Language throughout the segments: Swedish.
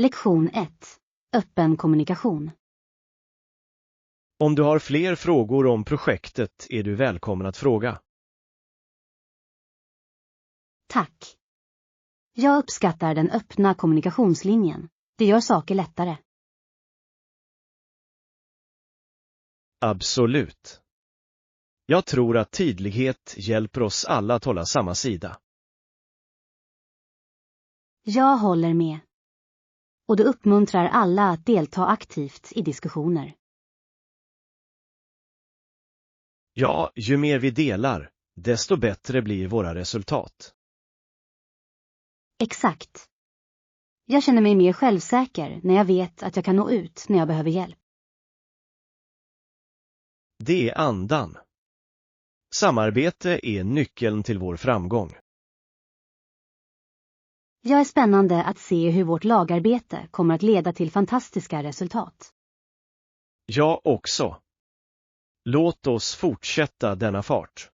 Lektion 1. Öppen kommunikation. Om du har fler frågor om projektet är du välkommen att fråga. Tack. Jag uppskattar den öppna kommunikationslinjen. Det gör saker lättare. Absolut. Jag tror att tydlighet hjälper oss alla att hålla samma sida. Jag håller med. Och det uppmuntrar alla att delta aktivt i diskussioner. Ja, ju mer vi delar, desto bättre blir våra resultat. Exakt. Jag känner mig mer självsäker när jag vet att jag kan nå ut när jag behöver hjälp. Det är andan. Samarbete är nyckeln till vår framgång. Jag är spännande att se hur vårt lagarbete kommer att leda till fantastiska resultat. Jag också. Låt oss fortsätta denna fart.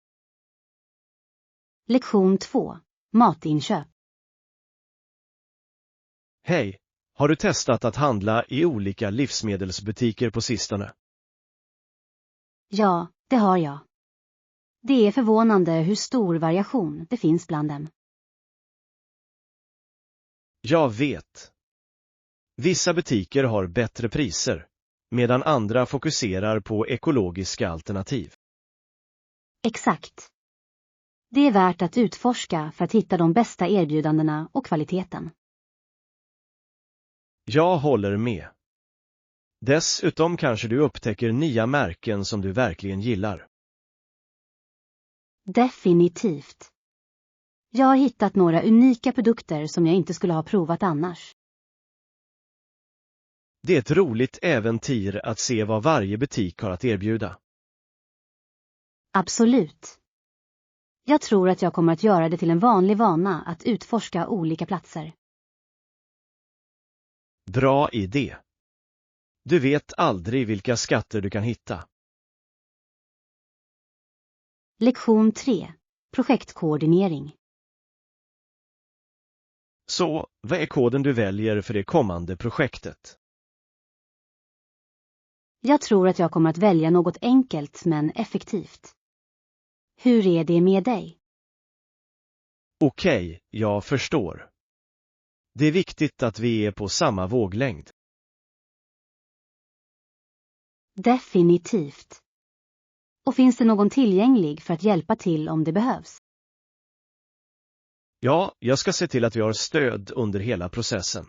Lektion 2. Matinköp. Hej, har du testat att handla i olika livsmedelsbutiker på sistone? Ja, det har jag. Det är förvånande hur stor variation det finns bland dem. Jag vet. Vissa butiker har bättre priser, medan andra fokuserar på ekologiska alternativ. Exakt. Det är värt att utforska för att hitta de bästa erbjudandena och kvaliteten. Jag håller med. Dessutom kanske du upptäcker nya märken som du verkligen gillar. Definitivt. Jag har hittat några unika produkter som jag inte skulle ha provat annars. Det är ett roligt äventyr att se vad varje butik har att erbjuda. Absolut. Jag tror att jag kommer att göra det till en vanlig vana att utforska olika platser. Bra idé. Du vet aldrig vilka skatter du kan hitta. Lektion 3. Projektkoordinering. Så, vad är koden du väljer för det kommande projektet? Jag tror att jag kommer att välja något enkelt men effektivt. Hur är det med dig? Okej, jag förstår. Det är viktigt att vi är på samma våglängd. Definitivt. Och finns det någon tillgänglig för att hjälpa till om det behövs? Ja, jag ska se till att vi har stöd under hela processen.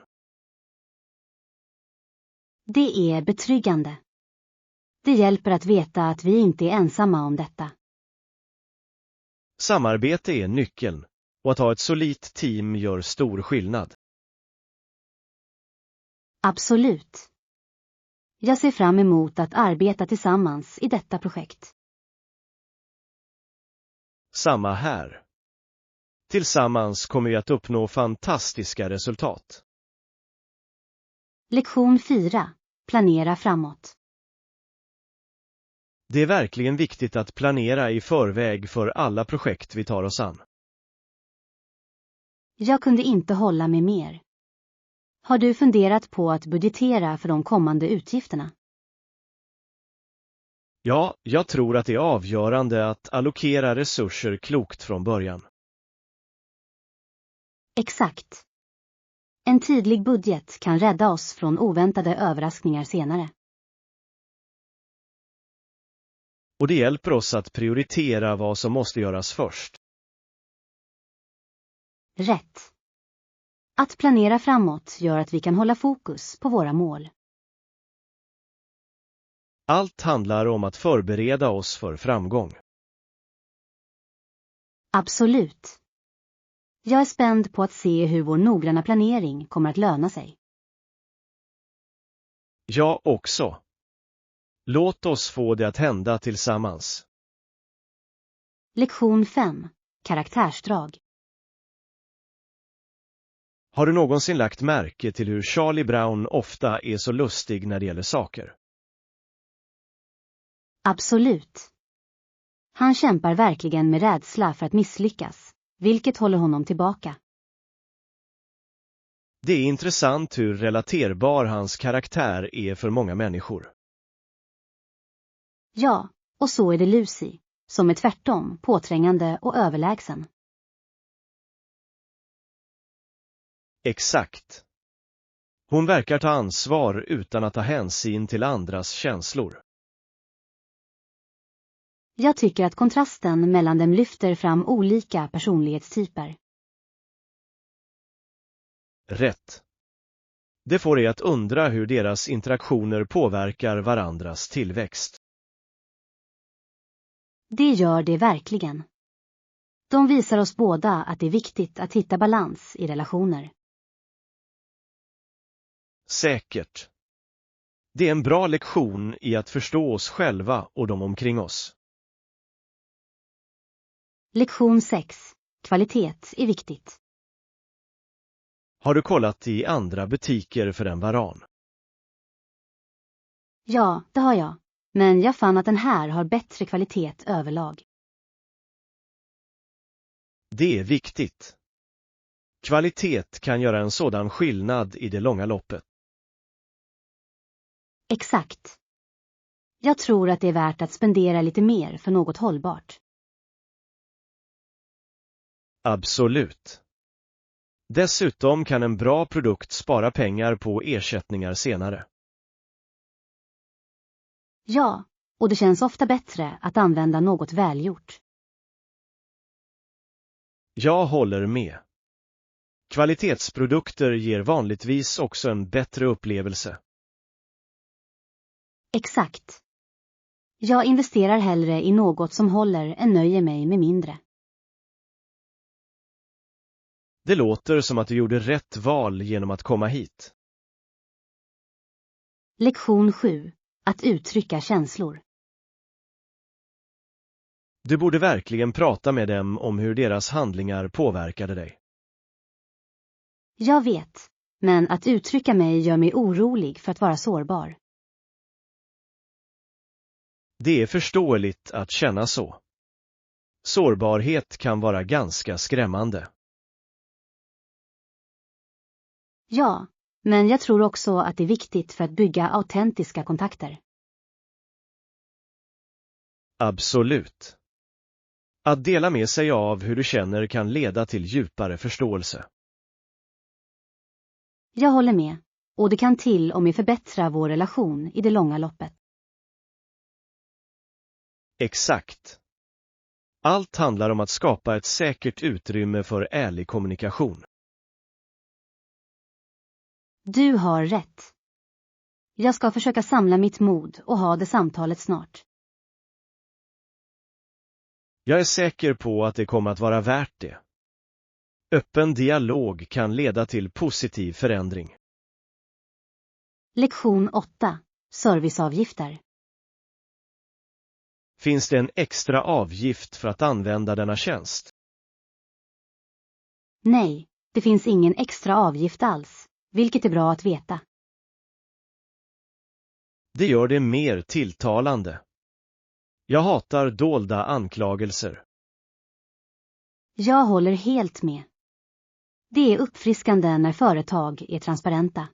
Det är betryggande. Det hjälper att veta att vi inte är ensamma om detta. Samarbete är nyckeln, och att ha ett solidt team gör stor skillnad. Absolut. Jag ser fram emot att arbeta tillsammans i detta projekt. Samma här. Tillsammans kommer vi att uppnå fantastiska resultat. Lektion 4. Planera framåt. Det är verkligen viktigt att planera i förväg för alla projekt vi tar oss an. Jag kunde inte hålla med mer. Har du funderat på att budgetera för de kommande utgifterna? Ja, jag tror att det är avgörande att allokera resurser klokt från början. Exakt. En tydlig budget kan rädda oss från oväntade överraskningar senare. Och det hjälper oss att prioritera vad som måste göras först. Rätt. Att planera framåt gör att vi kan hålla fokus på våra mål. Allt handlar om att förbereda oss för framgång. Absolut. Jag är spänd på att se hur vår noggranna planering kommer att löna sig. Jag också. Låt oss få det att hända tillsammans. Lektion 5. Karaktärsdrag. Har du någonsin lagt märke till hur Charlie Brown ofta är så lustig när det gäller saker? Absolut. Han kämpar verkligen med rädsla för att misslyckas, vilket håller honom tillbaka. Det är intressant hur relaterbar hans karaktär är för många människor. Ja, och så är det Lucy, som är tvärtom påträngande och överlägsen. Exakt. Hon verkar ta ansvar utan att ta hänsyn till andras känslor. Jag tycker att kontrasten mellan dem lyfter fram olika personlighetstyper. Rätt. Det får dig att undra hur deras interaktioner påverkar varandras tillväxt. Det gör det verkligen. De visar oss båda att det är viktigt att hitta balans i relationer. Säkert. Det är en bra lektion i att förstå oss själva och de omkring oss. Lektion 6. Kvalitet är viktigt. Har du kollat i andra butiker för en varan? Ja, det har jag. Men jag fann att den här har bättre kvalitet överlag. Det är viktigt. Kvalitet kan göra en sådan skillnad i det långa loppet. Exakt. Jag tror att det är värt att spendera lite mer för något hållbart. Absolut. Dessutom kan en bra produkt spara pengar på ersättningar senare. Ja, och det känns ofta bättre att använda något välgjort. Jag håller med. Kvalitetsprodukter ger vanligtvis också en bättre upplevelse. Exakt. Jag investerar hellre i något som håller än nöjer mig med mindre. Det låter som att du gjorde rätt val genom att komma hit. Lektion 7. Att uttrycka känslor. Du borde verkligen prata med dem om hur deras handlingar påverkade dig. Jag vet, men att uttrycka mig gör mig orolig för att vara sårbar. Det är förståeligt att känna så. Sårbarhet kan vara ganska skrämmande. Ja, men jag tror också att det är viktigt för att bygga autentiska kontakter. Absolut. Att dela med sig av hur du känner kan leda till djupare förståelse. Jag håller med, och det kan till och med förbättra vår relation i det långa loppet. Exakt. Allt handlar om att skapa ett säkert utrymme för ärlig kommunikation. Du har rätt. Jag ska försöka samla mitt mod och ha det samtalet snart. Jag är säker på att det kommer att vara värt det. Öppen dialog kan leda till positiv förändring. Lektion 8. Serviceavgifter. Finns det en extra avgift för att använda denna tjänst? Nej, det finns ingen extra avgift alls, vilket är bra att veta. Det gör det mer tilltalande. Jag hatar dolda anklagelser. Jag håller helt med. Det är uppfriskande när företag är transparenta.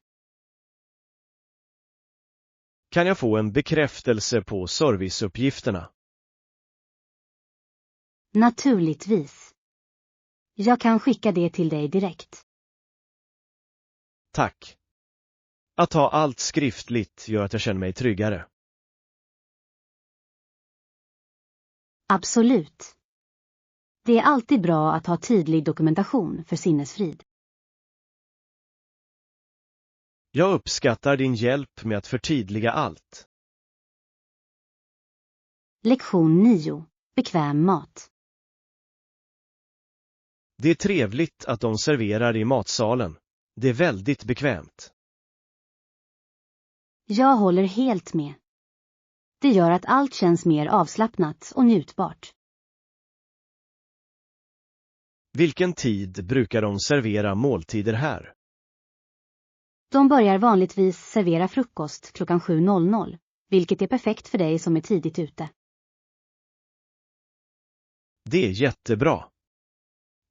Kan jag få en bekräftelse på serviceuppgifterna? Naturligtvis. Jag kan skicka det till dig direkt. Tack. Att ha allt skriftligt gör att jag känner mig tryggare. Absolut. Det är alltid bra att ha tydlig dokumentation för sinnesfrid. Jag uppskattar din hjälp med att förtydliga allt. Lektion 9. Bekväm mat. Det är trevligt att de serverar i matsalen. Det är väldigt bekvämt. Jag håller helt med. Det gör att allt känns mer avslappnat och njutbart. Vilken tid brukar de servera måltider här? De börjar vanligtvis servera frukost klockan 7:00, vilket är perfekt för dig som är tidigt ute. Det är jättebra.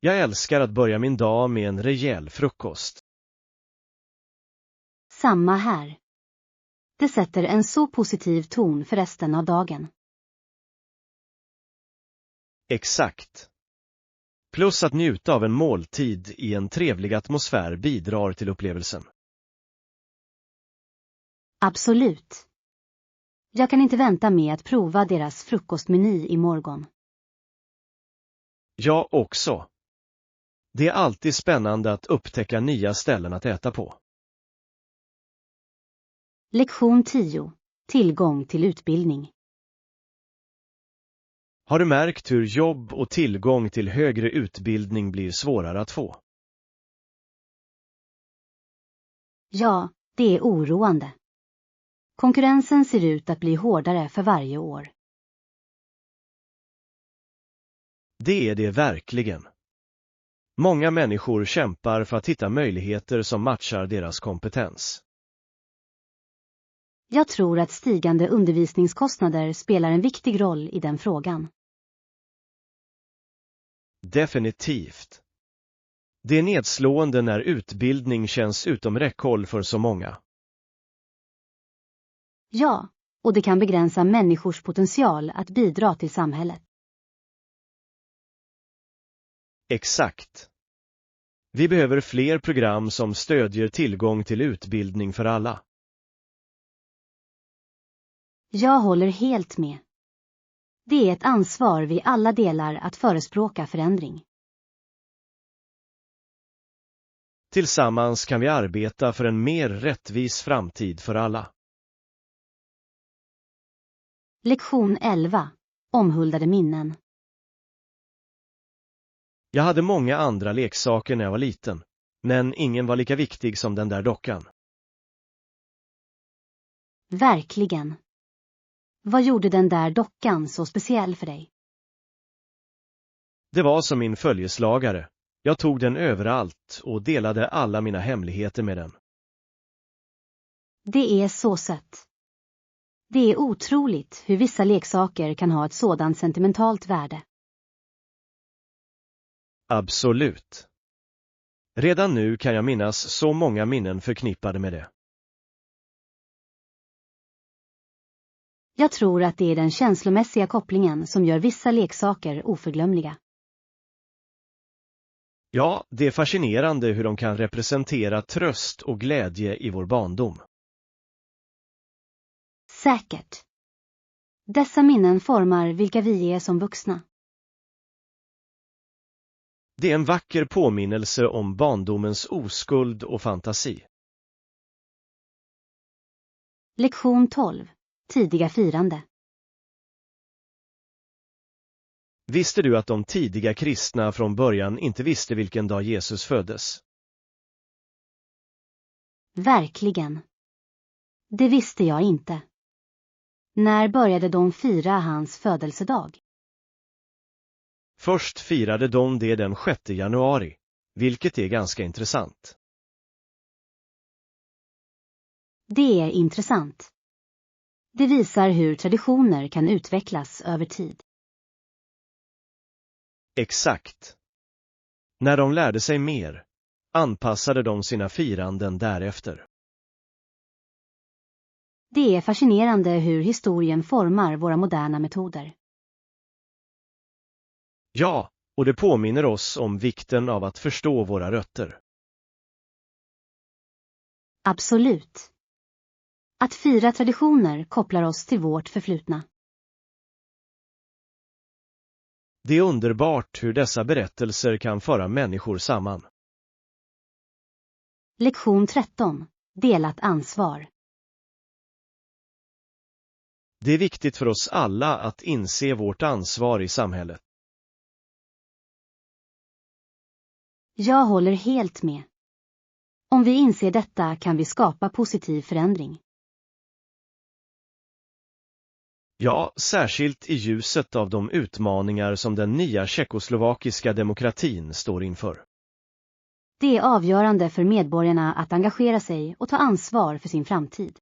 Jag älskar att börja min dag med en rejäl frukost. Samma här. Det sätter en så positiv ton för resten av dagen. Exakt. Plus att njuta av en måltid i en trevlig atmosfär bidrar till upplevelsen. Absolut. Jag kan inte vänta med att prova deras frukostmeny imorgon. Jag också. Det är alltid spännande att upptäcka nya ställen att äta på. Lektion 10. Tillgång till utbildning. Har du märkt hur jobb och tillgång till högre utbildning blir svårare att få? Ja, det är oroande. Konkurrensen ser ut att bli hårdare för varje år. Det är det verkligen. Många människor kämpar för att hitta möjligheter som matchar deras kompetens. Jag tror att stigande undervisningskostnader spelar en viktig roll i den frågan. Definitivt. Det är nedslående när utbildning känns utom räckhåll för så många. Ja, och det kan begränsa människors potential att bidra till samhället. Exakt. Vi behöver fler program som stödjer tillgång till utbildning för alla. Jag håller helt med. Det är ett ansvar vi alla delar att förespråka förändring. Tillsammans kan vi arbeta för en mer rättvis framtid för alla. Lektion 11. Omhuldade minnen. Jag hade många andra leksaker när jag var liten, men ingen var lika viktig som den där dockan. Verkligen. Vad gjorde den där dockan så speciell för dig? Det var som min följeslagare. Jag tog den överallt och delade alla mina hemligheter med den. Det är så sött. Det är otroligt hur vissa leksaker kan ha ett sådant sentimentalt värde. Absolut. Redan nu kan jag minnas så många minnen förknippade med det. Jag tror att det är den känslomässiga kopplingen som gör vissa leksaker oförglömliga. Ja, det är fascinerande hur de kan representera tröst och glädje i vår barndom. Säkert. Dessa minnen formar vilka vi är som vuxna. Det är en vacker påminnelse om barndomens oskuld och fantasi. Lektion 12. Tidiga firande. Visste du att de tidiga kristna från början inte visste vilken dag Jesus föddes? Verkligen. Det visste jag inte. När började de fira hans födelsedag? Först firade de det den 6 januari, vilket är ganska intressant. Det är intressant. Det visar hur traditioner kan utvecklas över tid. Exakt. När de lärde sig mer, anpassade de sina firanden därefter. Det är fascinerande hur historien formar våra moderna metoder. Ja, och det påminner oss om vikten av att förstå våra rötter. Absolut. Att fira traditioner kopplar oss till vårt förflutna. Det är underbart hur dessa berättelser kan föra människor samman. Lektion 13. Delat ansvar. Det är viktigt för oss alla att inse vårt ansvar i samhället. Jag håller helt med. Om vi inser detta kan vi skapa positiv förändring. Ja, särskilt i ljuset av de utmaningar som den nya tjeckoslovakiska demokratin står inför. Det är avgörande för medborgarna att engagera sig och ta ansvar för sin framtid.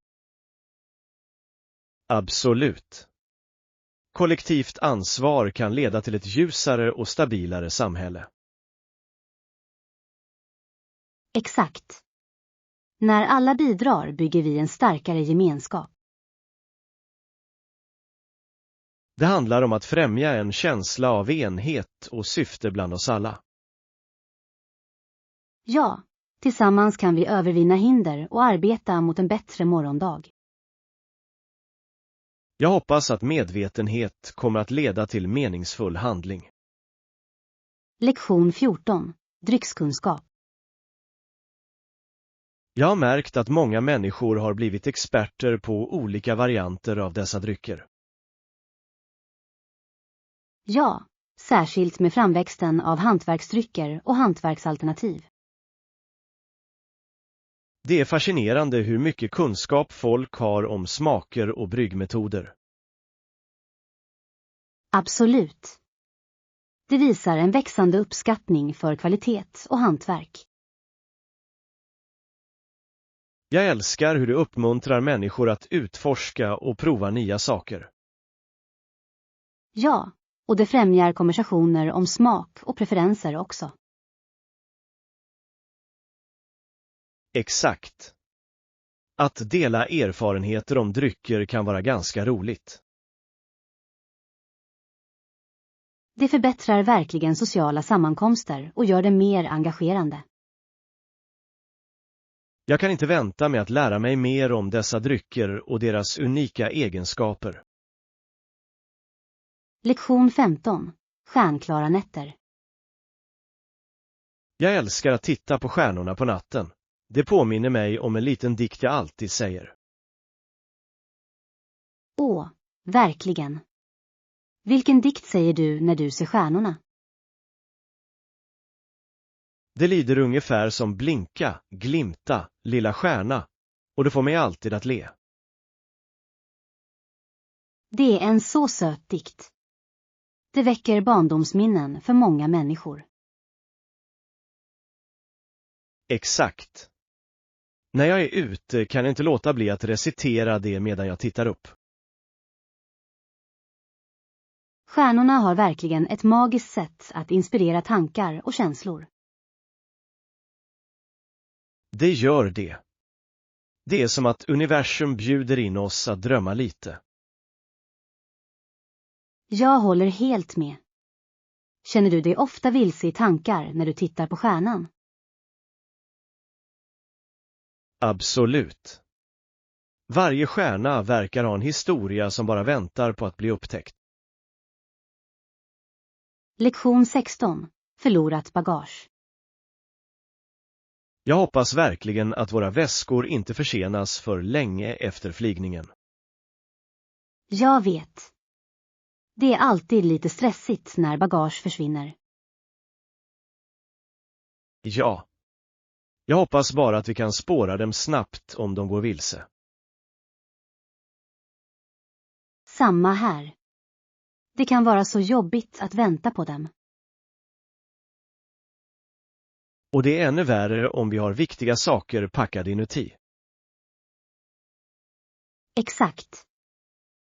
Absolut. Kollektivt ansvar kan leda till ett ljusare och stabilare samhälle. Exakt. När alla bidrar bygger vi en starkare gemenskap. Det handlar om att främja en känsla av enhet och syfte bland oss alla. Ja, tillsammans kan vi övervinna hinder och arbeta mot en bättre morgondag. Jag hoppas att medvetenhet kommer att leda till meningsfull handling. Lektion 14. Dryckskunskap. Jag har märkt att många människor har blivit experter på olika varianter av dessa drycker. Ja, särskilt med framväxten av hantverksdrycker och hantverksalternativ. Det är fascinerande hur mycket kunskap folk har om smaker och bryggmetoder. Absolut. Det visar en växande uppskattning för kvalitet och hantverk. Jag älskar hur det uppmuntrar människor att utforska och prova nya saker. Ja, och det främjar konversationer om smak och preferenser också. Exakt. Att dela erfarenheter om drycker kan vara ganska roligt. Det förbättrar verkligen sociala sammankomster och gör det mer engagerande. Jag kan inte vänta med att lära mig mer om dessa drycker och deras unika egenskaper. Lektion 15. Stjärnklara nätter. Jag älskar att titta på stjärnorna på natten. Det påminner mig om en liten dikt jag alltid säger. Åh, verkligen. Vilken dikt säger du när du ser stjärnorna? Det lyder ungefär som blinka, glimta, lilla stjärna, och det får mig alltid att le. Det är en så söt dikt. Det väcker barndomsminnen för många människor. Exakt. När jag är ute kan jag inte låta bli att recitera det medan jag tittar upp. Stjärnorna har verkligen ett magiskt sätt att inspirera tankar och känslor. Det gör det. Det är som att universum bjuder in oss att drömma lite. Jag håller helt med. Känner du dig ofta vilse i tankar när du tittar på stjärnan? Absolut. Varje stjärna verkar ha en historia som bara väntar på att bli upptäckt. Lektion 16. Förlorat bagage. Jag hoppas verkligen att våra väskor inte försenas för länge efter flygningen. Jag vet. Det är alltid lite stressigt när bagage försvinner. Ja. Jag hoppas bara att vi kan spåra dem snabbt om de går vilse. Samma här. Det kan vara så jobbigt att vänta på dem. Och det är ännu värre om vi har viktiga saker packade inuti. Exakt.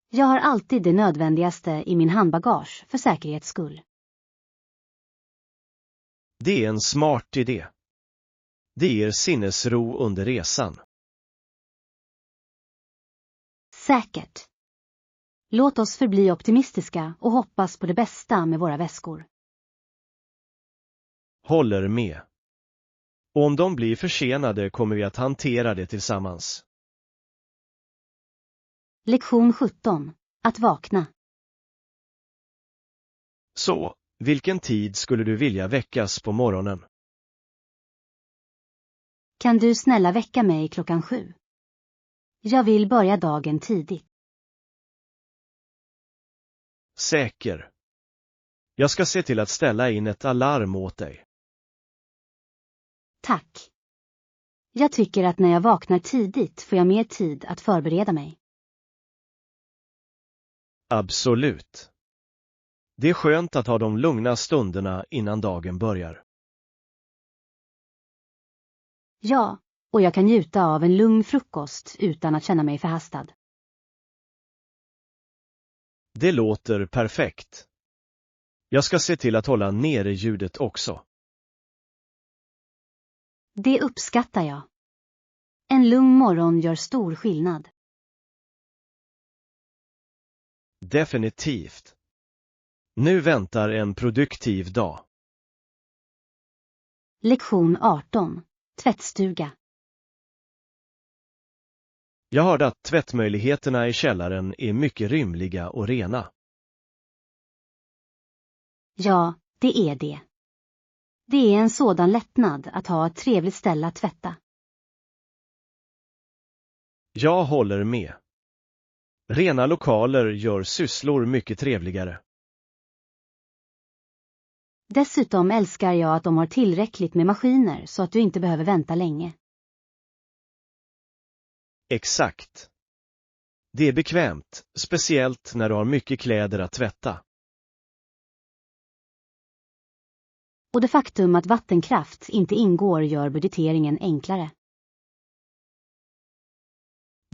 Jag har alltid det nödvändigaste i min handbagage för säkerhets skull. Det är en smart idé. Det ger sinnesro under resan. Säkert. Låt oss förbli optimistiska och hoppas på det bästa med våra väskor. Håller med. Och om de blir försenade kommer vi att hantera det tillsammans. Lektion 17. Att vakna. Så, vilken tid skulle du vilja väckas på morgonen? Kan du snälla väcka mig 7:00? Jag vill börja dagen tidigt. Säker. Jag ska se till att ställa in ett alarm åt dig. Tack. Jag tycker att när jag vaknar tidigt får jag mer tid att förbereda mig. Absolut. Det är skönt att ha de lugna stunderna innan dagen börjar. Ja, och jag kan njuta av en lugn frukost utan att känna mig förhastad. Det låter perfekt. Jag ska se till att hålla nere ljudet också. Det uppskattar jag. En lugn morgon gör stor skillnad. Definitivt. Nu väntar en produktiv dag. Lektion 18. Tvättstuga. Jag hörde att tvättmöjligheterna i källaren är mycket rymliga och rena. Ja, det är det. Det är en sådan lättnad att ha ett trevligt ställe att tvätta. Jag håller med. Rena lokaler gör sysslor mycket trevligare. Dessutom älskar jag att de har tillräckligt med maskiner så att du inte behöver vänta länge. Exakt. Det är bekvämt, speciellt när du har mycket kläder att tvätta. Och det faktum att vattenkraft inte ingår gör budgeteringen enklare.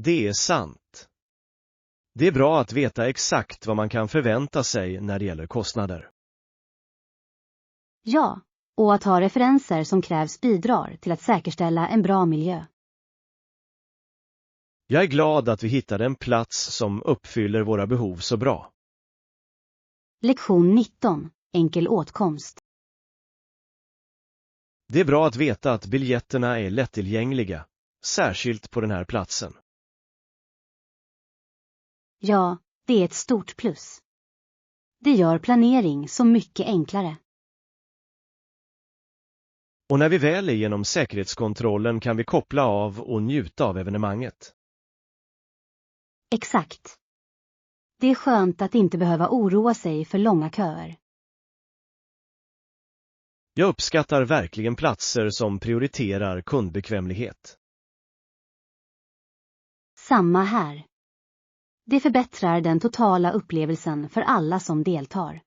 Det är sant. Det är bra att veta exakt vad man kan förvänta sig när det gäller kostnader. Ja, och att ha referenser som krävs bidrar till att säkerställa en bra miljö. Jag är glad att vi hittade en plats som uppfyller våra behov så bra. Lektion 19. Enkel åtkomst. Det är bra att veta att biljetterna är lättillgängliga, särskilt på den här platsen. Ja, det är ett stort plus. Det gör planering så mycket enklare. Och när vi väl är genom säkerhetskontrollen kan vi koppla av och njuta av evenemanget. Exakt. Det är skönt att inte behöva oroa sig för långa köer. Jag uppskattar verkligen platser som prioriterar kundbekvämlighet. Samma här. Det förbättrar den totala upplevelsen för alla som deltar.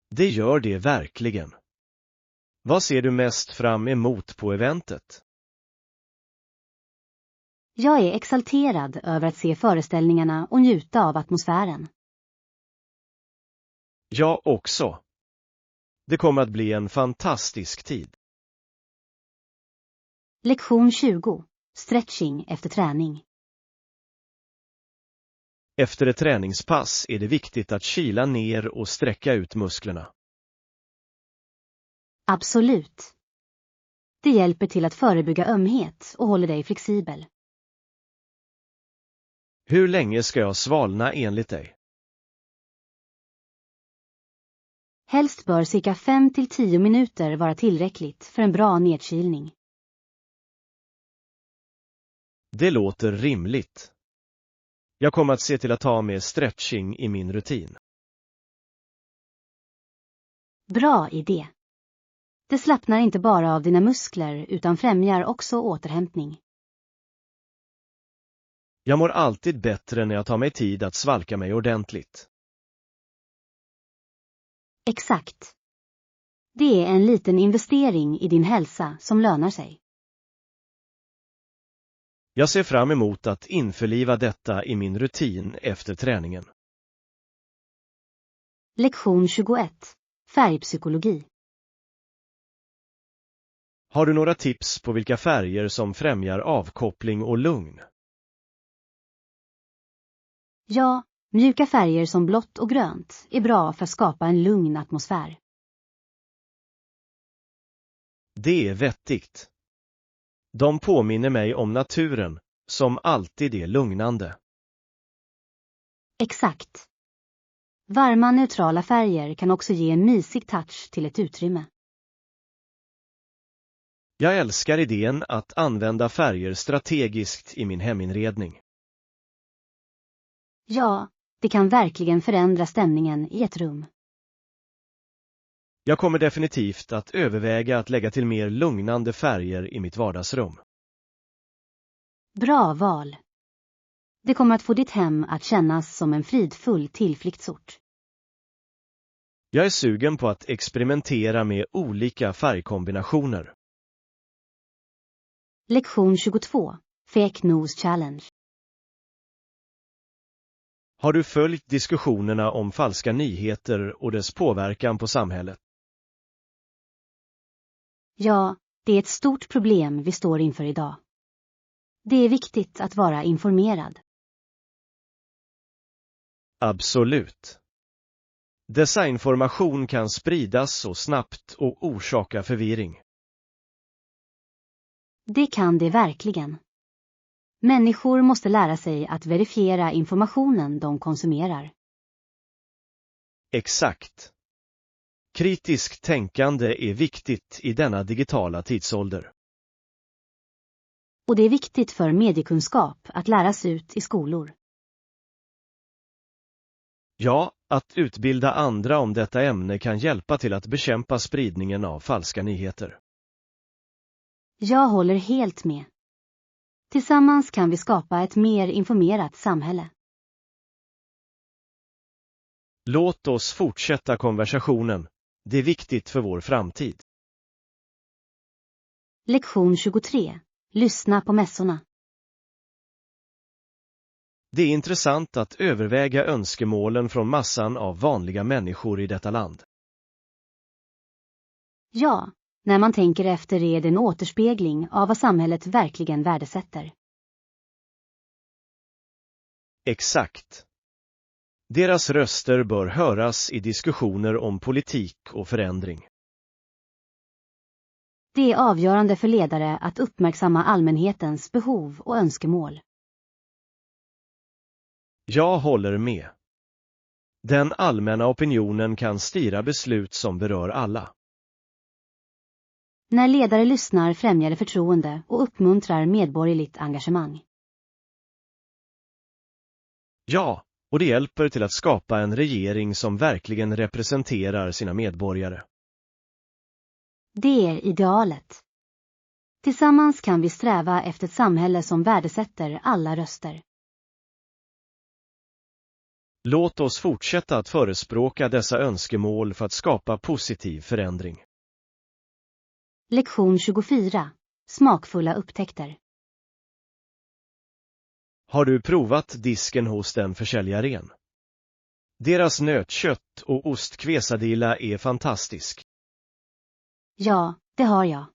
Det gör det verkligen. Vad ser du mest fram emot på eventet? Jag är exalterad över att se föreställningarna och njuta av atmosfären. Jag också. Det kommer att bli en fantastisk tid. Lektion 20. Stretching efter träning. Efter ett träningspass är det viktigt att kila ner och sträcka ut musklerna. Absolut. Det hjälper till att förebygga ömhet och håller dig flexibel. Hur länge ska jag svalna enligt dig? Helst bör cirka 5-10 minuter vara tillräckligt för en bra nedkylning. Det låter rimligt. Jag kommer att se till att ha med stretching i min rutin. Bra idé. Det slappnar inte bara av dina muskler utan främjar också återhämtning. Jag mår alltid bättre när jag tar mig tid att svalka mig ordentligt. Exakt. Det är en liten investering i din hälsa som lönar sig. Jag ser fram emot att införliva detta i min rutin efter träningen. Lektion 21. Färgpsykologi. Har du några tips på vilka färger som främjar avkoppling och lugn? Ja, mjuka färger som blått och grönt är bra för att skapa en lugn atmosfär. Det är vettigt. De påminner mig om naturen, som alltid är lugnande. Exakt. Varma neutrala färger kan också ge en mysig touch till ett utrymme. Jag älskar idén att använda färger strategiskt i min heminredning. Ja, det kan verkligen förändra stämningen i ett rum. Jag kommer definitivt att överväga att lägga till mer lugnande färger i mitt vardagsrum. Bra val. Det kommer att få ditt hem att kännas som en fridfull tillflyktsort. Jag är sugen på att experimentera med olika färgkombinationer. Lektion 22. Fake News Challenge. Har du följt diskussionerna om falska nyheter och dess påverkan på samhället? Ja, Det är ett stort problem vi står inför idag. Det är viktigt att vara informerad. Absolut. Desinformation kan spridas så snabbt och orsaka förvirring. Det kan det verkligen. Människor måste lära sig att verifiera informationen de konsumerar. Exakt. Kritiskt tänkande är viktigt i denna digitala tidsålder. Och det är viktigt för mediekunskap att läras ut i skolor. Ja, att utbilda andra om detta ämne kan hjälpa till att bekämpa spridningen av falska nyheter. Jag håller helt med. Tillsammans kan vi skapa ett mer informerat samhälle. Låt oss fortsätta konversationen. Det är viktigt för vår framtid. Lektion 23. Lyssna på mässorna. Det är intressant att överväga önskemålen från massan av vanliga människor i detta land. Ja, när man tänker efter är det en återspegling av vad samhället verkligen värdesätter. Exakt. Deras röster bör höras i diskussioner om politik och förändring. Det är avgörande för ledare att uppmärksamma allmänhetens behov och önskemål. Jag håller med. Den allmänna opinionen kan styra beslut som berör alla. När ledare lyssnar främjar det förtroende och uppmuntrar medborgerligt engagemang. Ja, och det hjälper till att skapa en regering som verkligen representerar sina medborgare. Det är idealet. Tillsammans kan vi sträva efter ett samhälle som värdesätter alla röster. Låt oss fortsätta att förespråka dessa önskemål för att skapa positiv förändring. Lektion 24. Smakfulla upptäckter. Har du provat disken hos den försäljaren? Deras nötkött och ostkvesadilla är fantastisk. Ja, det har jag.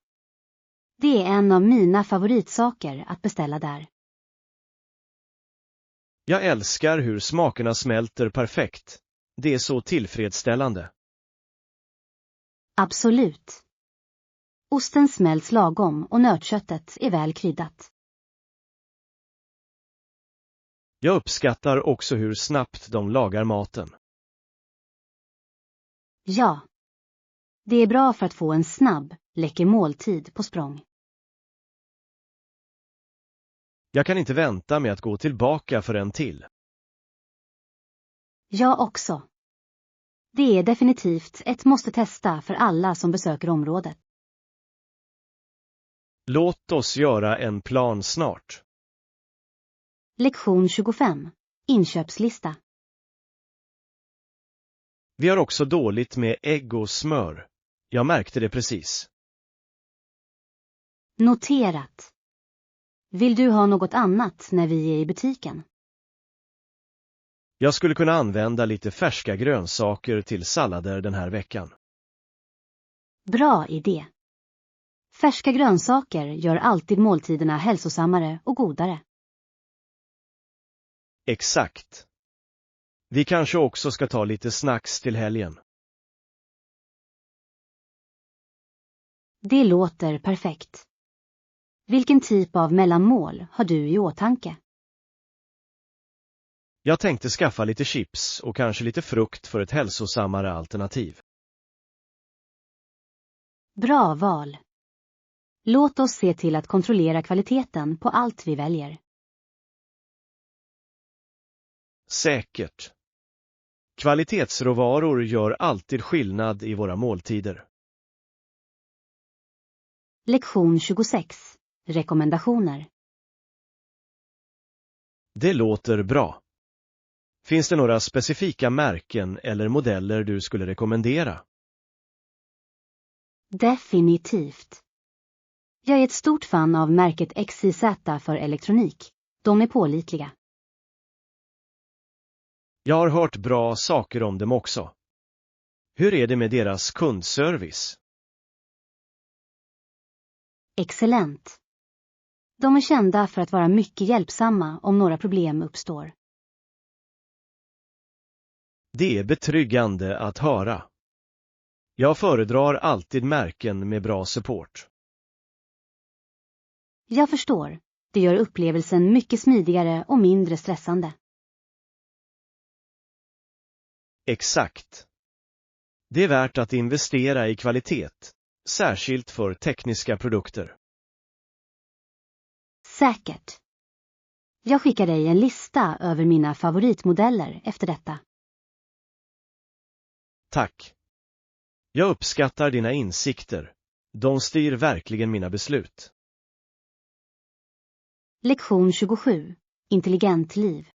Det är en av mina favoritsaker att beställa där. Jag älskar hur smakerna smälter perfekt. Det är så tillfredsställande. Absolut. Osten smälts lagom och nötköttet är väl kryddat. Jag uppskattar också hur snabbt de lagar maten. Ja. Det är bra för att få en snabb, läcker måltid på språng. Jag kan inte vänta med att gå tillbaka för en till. Jag också. Det är definitivt ett måste testa för alla som besöker området. Låt oss göra en plan snart. Lektion 25. Inköpslista. Vi har också dåligt med ägg och smör. Jag märkte det precis. Noterat. Vill du ha något annat när vi är i butiken? Jag skulle kunna använda lite färska grönsaker till sallader den här veckan. Bra idé. Färska grönsaker gör alltid måltiderna hälsosammare och godare. Exakt. Vi kanske också ska ta lite snacks till helgen. Det låter perfekt. Vilken typ av mellanmål har du i åtanke? Jag tänkte skaffa lite chips och kanske lite frukt för ett hälsosammare alternativ. Bra val. Låt oss se till att kontrollera kvaliteten på allt vi väljer. Säkert. Kvalitetsråvaror gör alltid skillnad i våra måltider. Lektion 26. Rekommendationer. Det låter bra. Finns det några specifika märken eller modeller du skulle rekommendera? Definitivt. Jag är ett stort fan av märket XYZ för elektronik. De är pålitliga. Jag har hört bra saker om dem också. Hur är det med deras kundservice? Excellent. De är kända för att vara mycket hjälpsamma om några problem uppstår. Det är betryggande att höra. Jag föredrar alltid märken med bra support. Jag förstår. Det gör upplevelsen mycket smidigare och mindre stressande. Exakt. Det är värt att investera i kvalitet, särskilt för tekniska produkter. Säkert. Jag skickar dig en lista över mina favoritmodeller efter detta. Tack. Jag uppskattar dina insikter. De styr verkligen mina beslut. Lektion 27. Intelligent liv.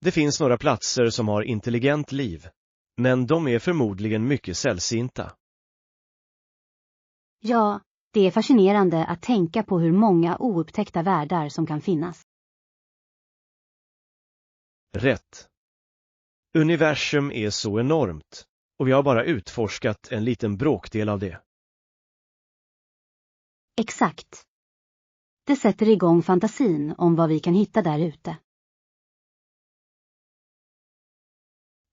Det finns några platser som har intelligent liv, men de är förmodligen mycket sällsynta. Ja, det är fascinerande att tänka på hur många oupptäckta världar som kan finnas. Rätt. Universum är så enormt, och vi har bara utforskat en liten bråkdel av det. Exakt. Det sätter igång fantasin om vad vi kan hitta där ute.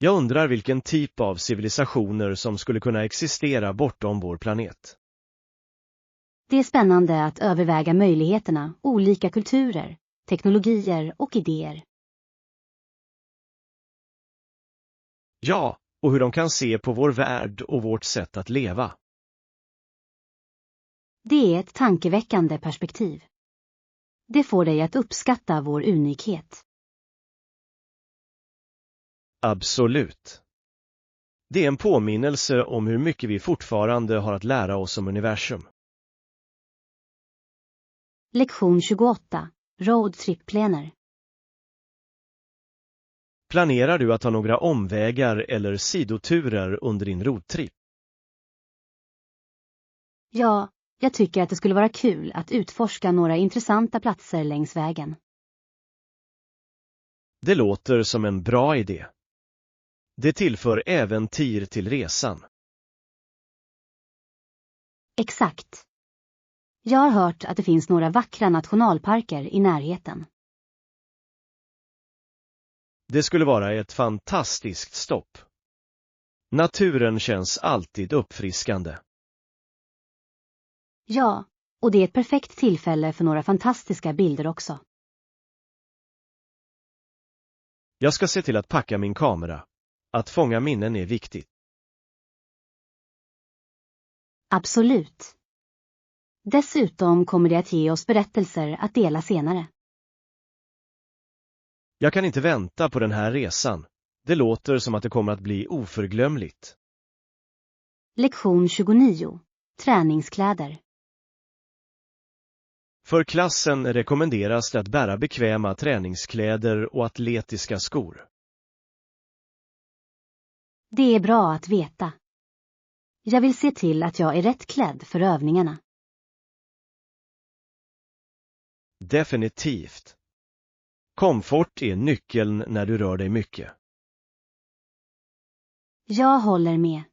Jag undrar vilken typ av civilisationer som skulle kunna existera bortom vår planet. Det är spännande att överväga möjligheterna, olika kulturer, teknologier och idéer. Ja, och hur de kan se på vår värld och vårt sätt att leva. Det är ett tankeväckande perspektiv. Det får dig att uppskatta vår unikhet. Absolut. Det är en påminnelse om hur mycket vi fortfarande har att lära oss om universum. Lektion 28. Roadtrip-planer. Planerar du att ta några omvägar eller sidoturer under din roadtrip? Ja, jag tycker att det skulle vara kul att utforska några intressanta platser längs vägen. Det låter som en bra idé. Det tillför äventyr till resan. Exakt. Jag har hört att det finns några vackra nationalparker i närheten. Det skulle vara ett fantastiskt stopp. Naturen känns alltid uppfriskande. Ja, och det är ett perfekt tillfälle för några fantastiska bilder också. Jag ska se till att packa min kamera. Att fånga minnen är viktigt. Absolut. Dessutom kommer det att ge oss berättelser att dela senare. Jag kan inte vänta på den här resan. Det låter som att det kommer att bli oförglömligt. Lektion 29. Träningskläder. För klassen rekommenderas det att bära bekväma träningskläder och atletiska skor. Det är bra att veta. Jag vill se till att jag är rätt klädd för övningarna. Definitivt. Komfort är nyckeln när du rör dig mycket. Jag håller med.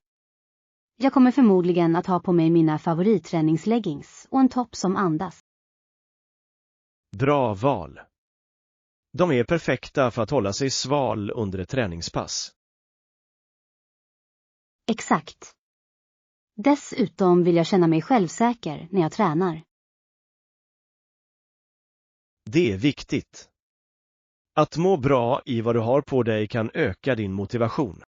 Jag kommer förmodligen att ha på mig mina favoritträningsleggings och en topp som andas. Bra val. De är perfekta för att hålla sig sval under ett träningspass. Exakt. Dessutom vill jag känna mig självsäker när jag tränar. Det är viktigt. Att må bra i vad du har på dig kan öka din motivation.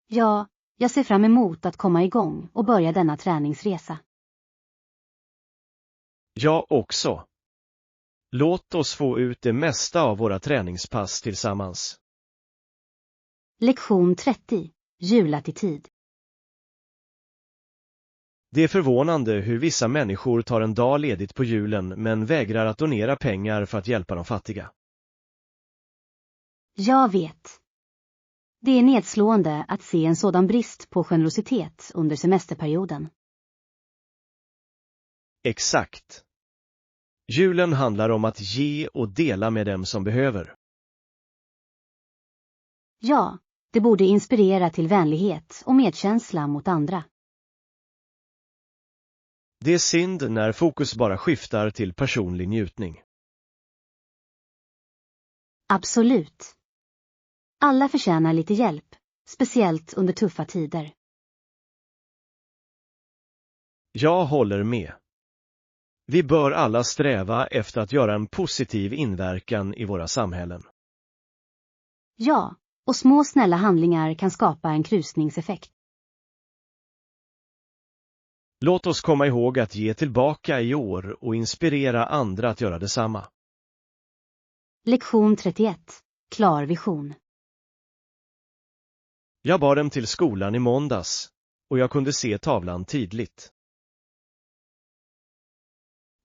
Ja, jag ser fram emot att komma igång och börja denna träningsresa. Jag också. Låt oss få ut det mesta av våra träningspass tillsammans. Lektion 30. Julattityd. Det är förvånande hur vissa människor tar en dag ledigt på julen men vägrar att donera pengar för att hjälpa de fattiga. Jag vet. Det är nedslående att se en sådan brist på generositet under semesterperioden. Exakt. Julen handlar om att ge och dela med dem som behöver. Ja, det borde inspirera till vänlighet och medkänsla mot andra. Det är synd när fokus bara skiftar till personlig njutning. Absolut. Alla förtjänar lite hjälp, speciellt under tuffa tider. Jag håller med. Vi bör alla sträva efter att göra en positiv inverkan i våra samhällen. Ja, och små snälla handlingar kan skapa en krusningseffekt. Låt oss komma ihåg att ge tillbaka i år och inspirera andra att göra detsamma. Lektion 31. Klar vision. Jag bar dem till skolan i måndags och jag kunde se tavlan tydligt.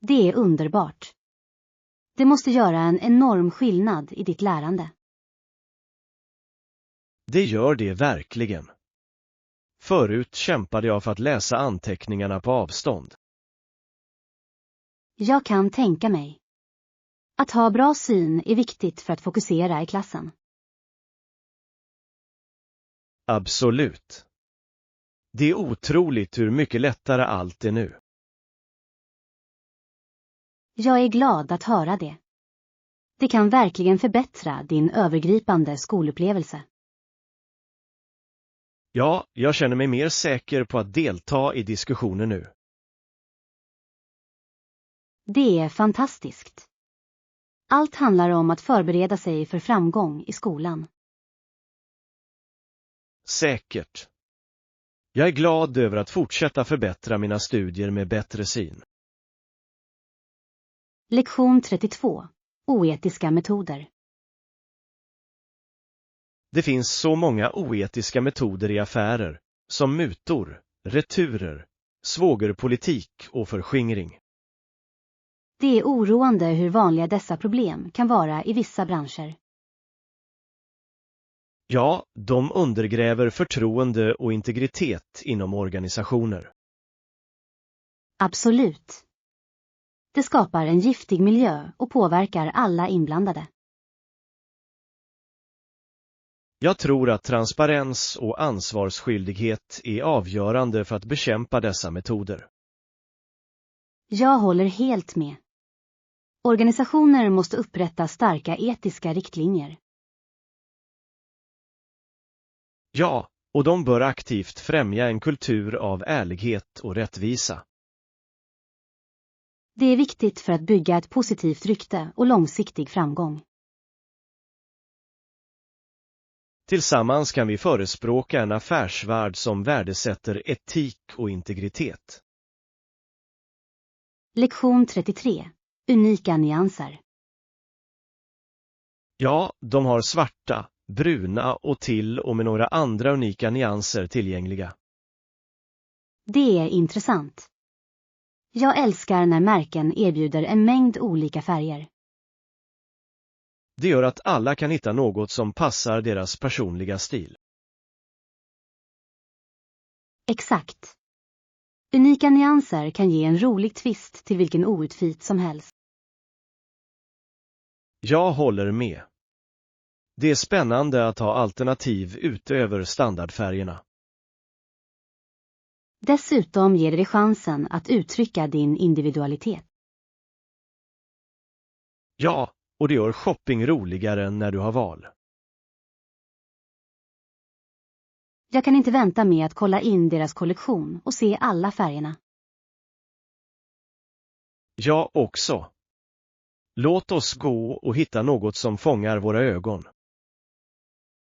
Det är underbart. Det måste göra en enorm skillnad i ditt lärande. Det gör det verkligen. Förut kämpade jag för att läsa anteckningarna på avstånd. Jag kan tänka mig. Att ha bra syn är viktigt för att fokusera i klassen. Absolut. Det är otroligt hur mycket lättare allt är nu. Jag är glad att höra det. Det kan verkligen förbättra din övergripande skolupplevelse. Ja, jag känner mig mer säker på att delta i diskussioner nu. Det är fantastiskt. Allt handlar om att förbereda sig för framgång i skolan. Säkert. Jag är glad över att fortsätta förbättra mina studier med bättre syn. Lektion 32. Oetiska metoder. Det finns så många oetiska metoder i affärer, som mutor, returer, svågerpolitik och förskingring. Det är oroande hur vanliga dessa problem kan vara i vissa branscher. Ja, de undergräver förtroende och integritet inom organisationer. Absolut. Det skapar en giftig miljö och påverkar alla inblandade. Jag tror att transparens och ansvarsskyldighet är avgörande för att bekämpa dessa metoder. Jag håller helt med. Organisationer måste upprätta starka etiska riktlinjer. Ja, och de bör aktivt främja en kultur av ärlighet och rättvisa. Det är viktigt för att bygga ett positivt rykte och långsiktig framgång. Tillsammans kan vi förespråka en affärsvärld som värdesätter etik och integritet. Lektion 33. Unika nyanser. Ja, de har svarta, bruna och till och med några andra unika nyanser tillgängliga. Det är intressant. Jag älskar när märken erbjuder en mängd olika färger. Det gör att alla kan hitta något som passar deras personliga stil. Exakt. Unika nyanser kan ge en rolig twist till vilken outfit som helst. Jag håller med. Det är spännande att ha alternativ utöver standardfärgerna. Dessutom ger det dig chansen att uttrycka din individualitet. Ja, och det gör shopping roligare när du har val. Jag kan inte vänta med att kolla in deras kollektion och se alla färgerna. Jag också. Låt oss gå och hitta något som fångar våra ögon.